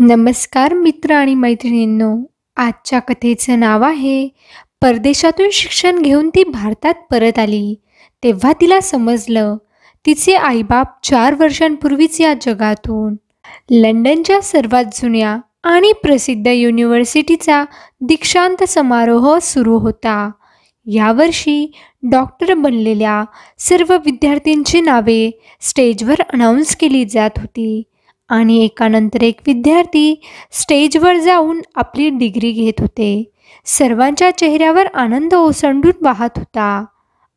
नमस्कार मित्र आणि मैत्रिणींनो. आजच्या कथेचं नाव आहे परदेशातून शिक्षण घेऊन ती भारतात परत आली. तेव्हा तिला समजलं तिचे आईबाप 4 वर्षांपूर्वीच या जगातून. लंडनच्या सर्वात जुन्या आणि प्रसिद्ध युनिव्हर्सिटीचा दीक्षांत समारोह सुरू होता. यावर्षी डॉक्टर बनलेल्या सर्व विद्यार्थ्यांची नावे स्टेजवर अनाऊन्स केली जात होती आणि एकानंतर एक विद्यार्थी स्टेजवर जाऊन आपली डिग्री घेत होते. सर्वांच्या चेहऱ्यावर आनंद ओसंडून वाहत होता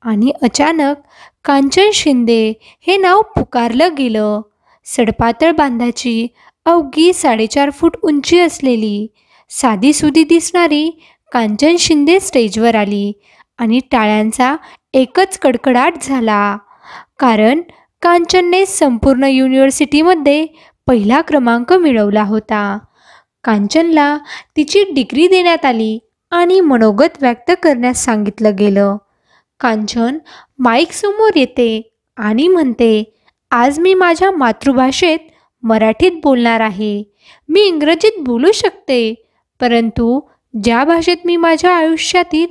आणि अचानक कांचन शिंदे हे नाव पुकारलं गेलं. सडपातळ बांधाची, अवघी 4.5 फूट उंची असलेली, साधीसुधी दिसणारी कांचन शिंदे स्टेजवर आली आणि टाळ्यांचा एकच कडकडाट झाला. कारण कांचनने संपूर्ण युनिव्हर्सिटीमध्ये पहिला क्रमांक मिळवला होता. कांचनला तिची डिग्री देण्यात आली आणि मनोगत व्यक्त करण्यास सांगितलं गेलं. कांचन माईकसमोर येते आणि म्हणते, आज मी माझ्या मातृभाषेत मराठीत बोलणार आहे. मी इंग्रजीत बोलू शकते, परंतु ज्या भाषेत मी माझ्या आयुष्यातील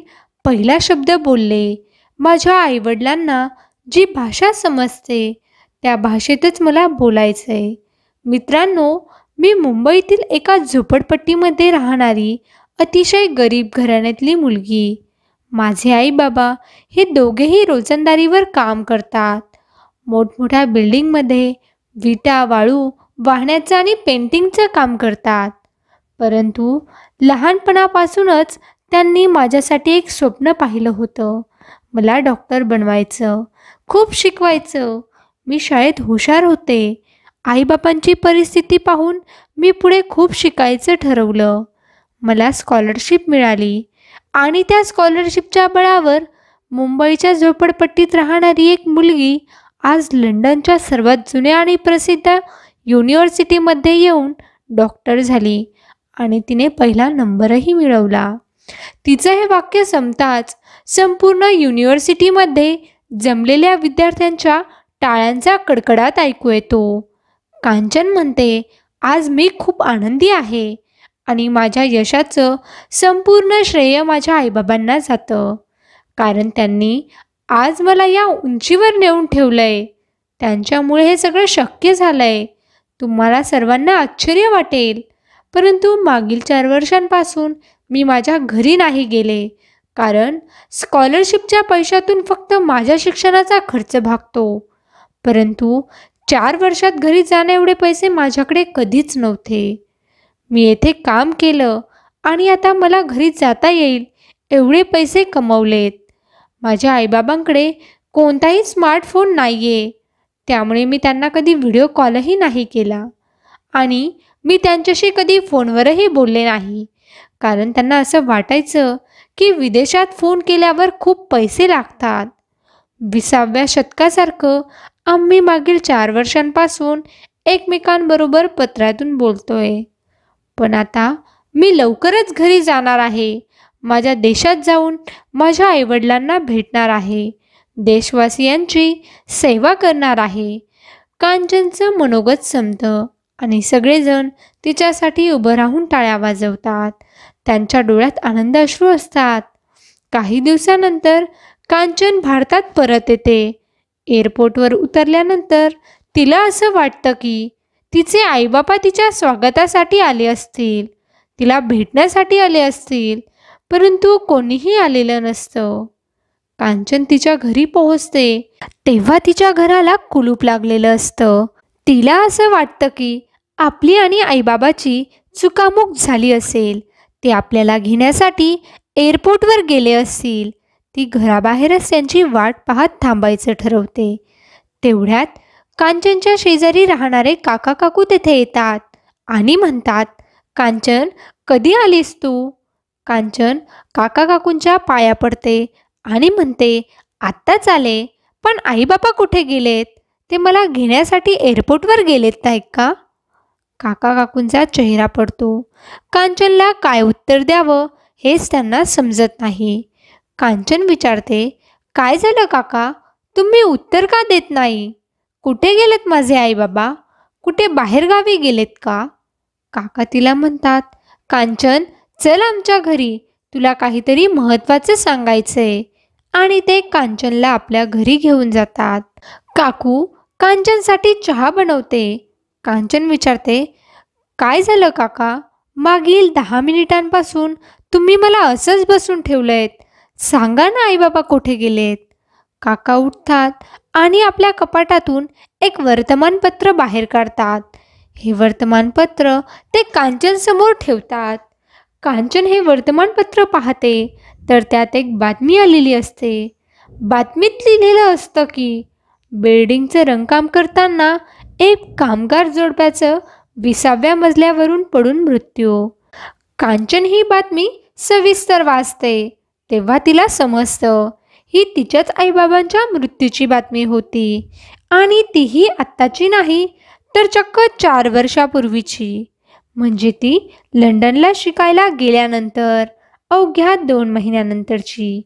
पहिला शब्द बोलले, माझ्या आईवडिलांना जी भाषा समजते त्या भाषेतच मला बोलायचं आहे. मित्रांनो, मी मुंबईतील एका झोपडपट्टीमध्ये राहणारी अतिशय गरीब घराण्यातली मुलगी. माझे आई बाबा हे दोघेही रोजंदारीवर काम करतात. मोठमोठ्या बिल्डिंगमध्ये विटा, वाळू वाहण्याचं आणि पेंटिंगचं काम करतात. परंतु लहानपणापासूनच त्यांनी माझ्यासाठी एक स्वप्न पाहिलं होतं. मला डॉक्टर बनवायचं, खूप शिकवायचं. मी शाळेत हुशार होते. आईबापांची परिस्थिती पाहून मी पुढे खूप शिकायचं ठरवलं. मला स्कॉलरशिप मिळाली आणि त्या स्कॉलरशिपच्या बळावर मुंबईच्या झोपडपट्टीत राहणारी एक मुलगी आज लंडनच्या सर्वात जुन्या आणि प्रसिद्ध युनिव्हर्सिटीमध्ये येऊन डॉक्टर झाली आणि तिने पहिला नंबरही मिळवला. तिचं हे वाक्य संपताच संपूर्ण युनिव्हर्सिटीमध्ये जमलेल्या विद्यार्थ्यांच्या टाळ्यांचा कडकडाट ऐकू येतो. कांचन म्हणते, आज मी खूप आनंदी आहे आणि माझ्या यशाचं संपूर्ण श्रेय माझ्या आईबाबांना जातं. कारण त्यांनी आज मला या उंचीवर नेऊन ठेवलंय. त्यांच्यामुळे हे सगळं शक्य झालंय. तुम्हाला सर्वांना आश्चर्य वाटेल, परंतु मागील 4 वर्षांपासून मी माझ्या घरी नाही गेले. कारण स्कॉलरशिपच्या पैशातून फक्त माझ्या शिक्षणाचा खर्च भागतो. परंतु 4 वर्षात घरी जाण्या एवढे पैसे माझ्याकडे कधीच नव्हते. मी येथे काम केलं आणि आता मला घरी जाता येईल एवढे पैसे कमवलेत. माझ्या आईबाबांकडे कोणताही स्मार्टफोन नाही आहे, त्यामुळे मी त्यांना कधी व्हिडिओ कॉलही नाही केला आणि मी त्यांच्याशी कधी फोनवरही बोलले नाही. कारण त्यांना असं वाटायचं की विदेशात फोन केल्यावर खूप पैसे लागतात. 20व्या शतकासारखं आम्ही मागील 4 वर्षांपासून एकमेकांबरोबर पत्रातून बोलतोय. पण आता मी लवकरच घरी जाणार आहे. माझ्या देशात जाऊन माझ्या आईवडिलांना भेटणार आहे. देशवासियांची सेवा करणार आहे. कांचनचं मनोगत संपतं आणि सगळेजण तिच्यासाठी उभं राहून टाळ्या वाजवतात. त्यांच्या डोळ्यात आनंद अश्रू असतात. काही दिवसानंतर कांचन भारतात परत येते. एअरपोर्टवर उतरल्यानंतर तिला असं वाटतं की तिचे आईबापा तिच्या स्वागतासाठी आले असतील, तिला भेटण्यासाठी आले असतील, परंतु कोणीही आलेलं नसतं. कांचन तिच्या घरी पोहोचते तेव्हा तिच्या घराला कुलूप लागलेलं असतं. तिला असं वाटतं की आपली आणि आईबाबाची चुकामुक झाली असेल. ते आपल्याला घेण्यासाठी एअरपोर्टवर गेले असतील. ती घराबाहेरच त्यांची वाट पाहत थांबायचं ठरवते. तेवढ्यात कांचनच्या शेजारी राहणारे काका काकू तेथे येतात आणि म्हणतात, कांचन, कधी आलीस तू? कांचन काका काकूंच्या पाया पडते आणि म्हणते, आत्ताच आले, पण आईबापा कुठे गेलेत? ते मला घेण्यासाठी एअरपोर्टवर गेलेत नाही का? काका काकूंचा चेहरा पडतो. कांचनला काय उत्तर द्यावं हेच त्यांना समजत नाही. कांचन विचारते, काय झालं काका? तुम्ही उत्तर का देत नाही? कुठे गेलेत माझे आईबाबा? कुठे बाहेरगावी गेलेत का? काका तिला म्हणतात, कांचन, चल आमच्या घरी, तुला काहीतरी महत्त्वाचं सांगायचंय. आणि ते कांचनला आपल्या घरी घेऊन जातात. काकू कांचनसाठी चहा बनवते. कांचन विचारते, काय झालं काका? मागील 10 मिनिटांपासून तुम्ही मला असंच बसून ठेवलंयत. सांगा ना, आई बाबा कुठे गेलेत? काका उठतात आणि आपल्या कपाटातून एक वर्तमानपत्र बाहेर काढतात. हे वर्तमानपत्र ते कांचनसमोर ठेवतात. कांचन हे वर्तमानपत्र पाहते तर त्यात एक बातमी आलेली असते. बातमीत लिहिलेलं असतं की बिल्डिंगचं रंगकाम करताना एक कामगार जोडप्याचं 20व्या मजल्यावरून पडून मृत्यू. कांचन ही बातमी सविस्तर वाचते. तेव्हा तिला समजतं ही तिच्याच आईबाबांच्या मृत्यूची बातमी होती आणि तीही आत्ताची नाही तर चक्क 4 वर्षापूर्वीची. म्हणजे ती लंडनला शिकायला गेल्यानंतर अवघ्या 2 महिन्यानंतरची.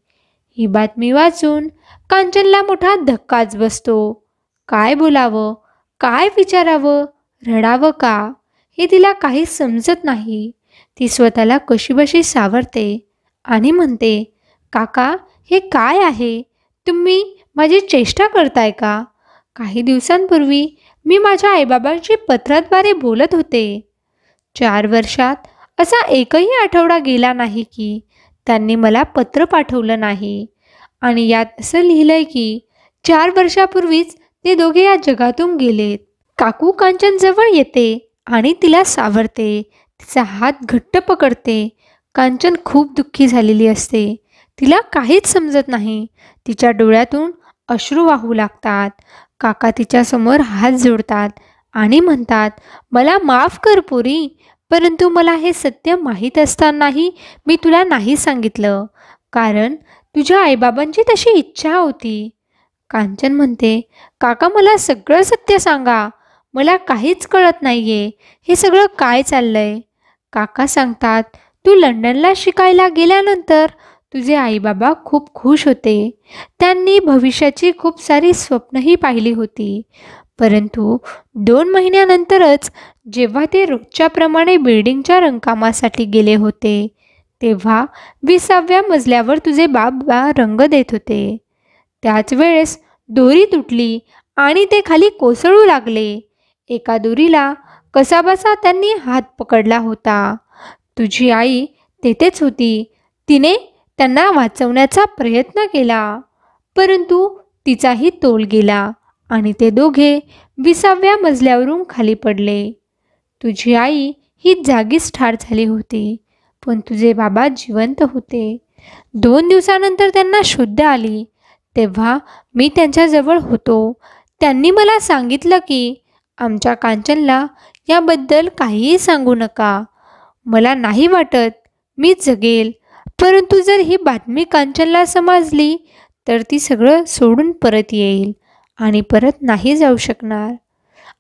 ही बातमी वाचून कांचनला मोठा धक्काच बसतो. काय बोलावं, काय विचारावं, रडावं का, हे तिला काहीच समजत नाही. ती स्वतःला कशीबशी सावरते आणि म्हणते, काका, हे काय आहे? तुम्ही माझी चेष्टा करताय का? काही दिवसांपूर्वी मी माझ्या आईबाबांशी पत्राद्वारे बोलत होते. 4 वर्षात असा एकही आठवडा गेला नाही की त्यांनी मला पत्र पाठवलं नाही. आणि यात असं लिहिलंय की 4 वर्षापूर्वीच ते दोघे या जगातून गेलेत. काकू कांचन जवळ येते आणि तिला सावरते. तिचा हात घट्ट पकडते. कांचन खूप दुःखी झालेली असते. तिला काहीच समजत नाही. तिच्या डोळ्यातून अश्रू वाहू लागतात. काका तिच्यासमोर हात जोडतात आणि म्हणतात, मला माफ कर पोरी, परंतु मला हे सत्य माहीत असतानाही मी तुला नाही सांगितलं, कारण तुझ्या आईबाबांची तशी इच्छा होती. कांचन म्हणते, काका, मला सगळं सत्य सांगा, मला काहीच कळत नाहीये, हे सगळं काय चाललंय? काका सांगतात, तू लंडनला शिकायला गेल्यानंतर तुझे आईबाबा खूप खुश होते. त्यांनी भविष्याची खूप सारी स्वप्नही पाहिली होती. परंतु 2 महिन्यानंतरच जेव्हा ते रोजच्याप्रमाणे बिल्डिंगच्या रंगकामासाठी गेले होते, तेव्हा 20व्या मजल्यावर तुझे बाबा रंग देत होते. त्याच वेळेस दोरी तुटली आणि ते खाली कोसळू लागले. एका दोरीला कसाबसा त्यांनी हात पकडला होता. तुझी आई तेथेच होती. तिने त्यांना वाचवण्याचा प्रयत्न केला, परंतु तिचाही तोल गेला आणि ते दोघे 20व्या मजल्यावरून खाली पडले. तुझी आई ही जागीच ठार झाली होती, पण तुझे बाबा जिवंत होते. 2 दिवसानंतर त्यांना शुद्ध आली. तेव्हा मी त्यांच्याजवळ होतो. त्यांनी मला सांगितलं की आमच्या कांचनला याबद्दल काहीही सांगू नका. मला नाही वाटत मी जगेल, परंतु जर ही बातमी कांचनला समजली तर ती सगळं सोडून परत येईल आणि परत नाही जाऊ शकणार.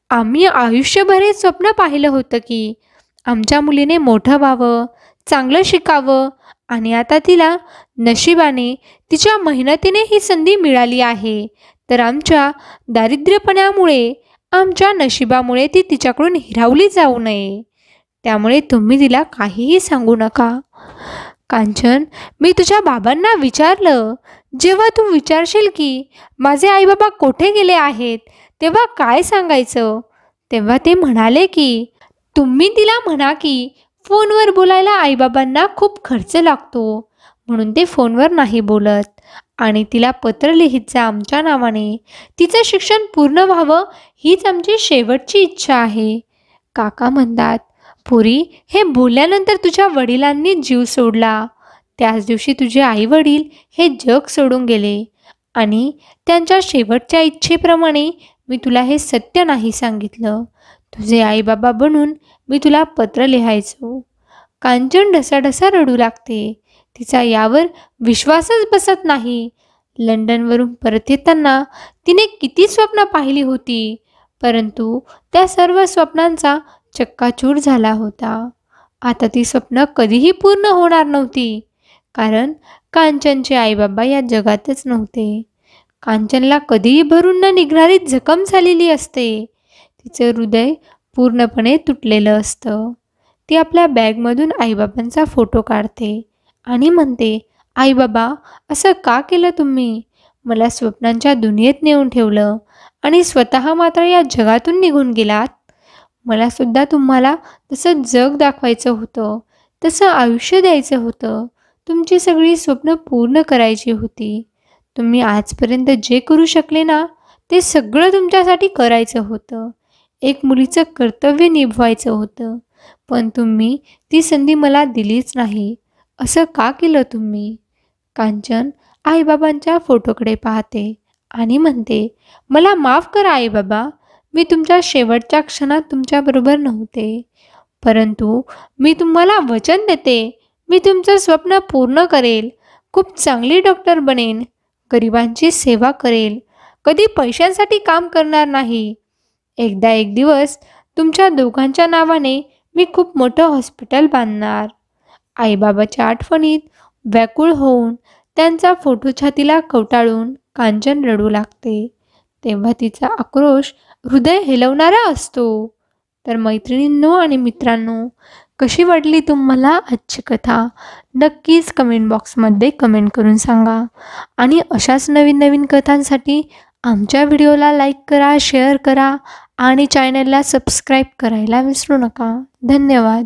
आम्ही आयुष्यभर हे स्वप्न पाहिलं होतं की आमच्या मुलीने मोठं व्हावं, चांगलं शिकावं, आणि आता तिला नशिबाने तिच्या मेहनतीने ही संधी मिळाली आहे. तर आमच्या दारिद्र्यपणामुळे, आमच्या नशिबामुळे ती तिच्याकडून हिरावली जाऊ नये. त्यामुळे तुम्ही तिला काहीही सांगू नका. कांचन, मी तुझ्या बाबांना विचारलं. जेव्हा तू विचारशील की माझे आईबाबा कुठे गेले आहेत, तेव्हा काय सांगायचं? तेव्हा ते म्हणाले की तुम्ही तिला म्हणा की फोनवर बोलायला आईबाबांना खूप खर्च लागतो, म्हणून ते फोनवर नाही बोलत, आणि तिला पत्र लिहित जा आमच्या नावाने. तिचं शिक्षण पूर्ण व्हावं हीच आमची शेवटची इच्छा आहे. काका म्हणतात, पोरी, हे बोलल्यानंतर तुझ्या वडिलांनी जीव सोडला. त्याच दिवशी तुझे आईवडील हे जग सोडून गेले आणि त्यांच्या शेवटच्या इच्छेप्रमाणे मी तुला हे सत्य नाही सांगितलं. तुझे आईबाबा बनून मी तुला पत्र लिहायचो. कांचन ढसाढसा रडू लागते. तिचा यावर विश्वासच बसत नाही. लंडनवरून परत येताना तिने किती स्वप्न पाहिली होती, परंतु त्या सर्व स्वप्नांचा चक्काचूर झाला होता. आता ती स्वप्न कधीही पूर्ण होणार नव्हती, कारण कांचनचे आईबाबा या जगातच नव्हते. कांचनला कधीही भरून न निघणारी जखम झालेली असते. तिचं हृदय पूर्णपणे तुटलेलं असतं. ती आपल्या बॅगमधून आईबाबांचा फोटो काढते आणि म्हणते, आई बाबा, असं का केलं तुम्ही? मला स्वप्नांच्या दुनियेत नेऊन ठेवलं आणि स्वतः मात्र या जगातून निघून गेलात. मला सुद्धा तुम्हाला तसं जग दाखवायचं होतं, तसं आयुष्य द्यायचं होतं. तुमची सगळी स्वप्न पूर्ण करायची होती. तुम्ही आजपर्यंत जे करू शकले ना, ते सगळं तुमच्यासाठी करायचं होतं. एक मुलीचं कर्तव्य निभवायचं होतं. पण तुम्ही ती संधी मला दिलीच नाही. असं का केलं तुम्ही? कांचन आईबाबांच्या फोटोकडे पाहते आणि म्हणते, मला माफ करा आई बाबा. मी तुमच्या शेवटच्या क्षणात तुमच्याबरोबर नव्हते. परंतु मी तुम्हाला वचन देते, मी तुमचं स्वप्न पूर्ण करेल. खूप चांगली डॉक्टर बनेन. गरिबांची सेवा करेल. कधी पैशांसाठी काम करणार नाही. एकदा एक दिवस तुमच्या दोघांच्या नावाने मी खूप मोठं हॉस्पिटल बांधणार. आईबाबाच्या आठवणीत व्याकुळ होऊन त्यांचा फोटो छातीला कवटाळून कांचन रडू लागते. तेव्हा तिचा आक्रोश हृदय हेलवणारा असतो. तर मैत्रिणींनो आणि मित्रांनो, कशी वाटली तुम्हाला आजची कथा? नक्कीच कमेंट बॉक्समध्ये कमेंट करून सांगा. आणि अशाच नवीन नवीन कथांसाठी आमच्या व्हिडिओला लाईक करा, शेअर करा आणि चॅनलला सबस्क्राईब करायला विसरू नका. धन्यवाद.